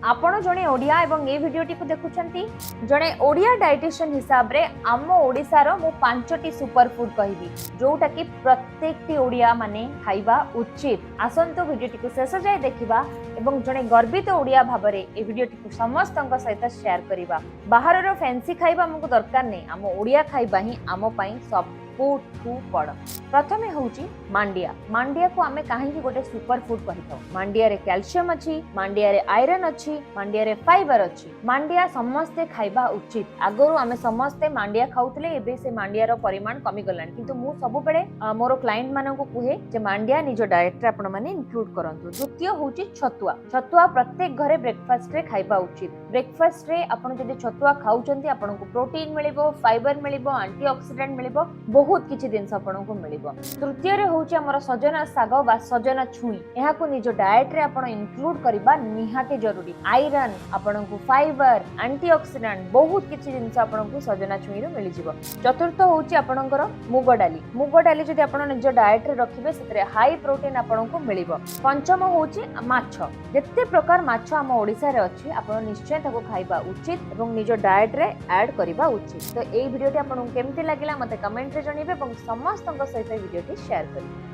आपण जड़े ओडिया एवं ए भिडियोटी को देखुछंती जड़े ओडिया डाइटिशियन हिसाब रे आम ओडिशार मु 5टी सुपर फूड कहबी जोटा कि प्रत्येक ओडिया माने खाइबा उचित। आसंतो भिडियोटी को शेष जाए देखिबा एवं जड़े गर्वित ओडिया भाबरे ए भिडियोटी को समस्तଙ୍କ सहित शेयर करिबा। बाहरर फैंसी खाइबा हमको दरकार नहीं, आम ओडिया खाइबा ही आम पई सब बड़। प्रथमे होची मांडिया। मांडिया को आमे काहेकि गोटे सुपर फूड कहिथौ। मांडिया रे कैल्शियम अछि, मांडिया रे आयरन अछि, मांडिया रे फाइबर अछि। मांडिया समस्ते खाइबा उचित। आगरो आमे समस्ते मांडिया खाउतले, एबे से मांडिया रो परिमाण कमी गलानी, किंतु मु सब बेले मोर क्लाइंट मानन को कुहे जे मांडिया निजो डाइट रे आपण माने इंक्लूड करंतु। द्वितीय होची छतुआ। छतुआ प्रत्येक घरे ब्रेकफास्ट रे खाइबा उचित। ब्रेकफास्ट रे आपण जदि छतुआ खाउचंती आपण को प्रोटीन मिलिबो, फाइबर मिलिबो, एंटीऑक्सीडेंट मिलिबो, बहुत किछि जिंस आपण को मिलिबो। तृतीय रे होची हमर सजना साग बा सजना छुई। एहा को निजो डाइट रे आपण इंक्लूड करिबा निहाते जरूरी। आयरन, आपण को फाइबर, एंटीऑक्सीडेंट बहुत किछि जिंस आपण को सजना छुई रो मिलि जिवो। चतुर्थ होची आपणकर मुग डाली। मुग डाली जदि आपण निजो डाइट रे रखिबे सेतरे हाई प्रोटीन आपण को मिलिबो। पंचम होची माछ। जत्ते प्रकार माछ हम ओडिसा रे अछि आपण निश्चय ताको खाइबा उचित एवं निजो डाइट रे ऐड करिबा उचित। तो एई भिडियोटी आपण केमति लागिला मते कमेंट रे जणीबे एवं समस्तଙ୍କ सहित भिडियोटी शेयर करिबे।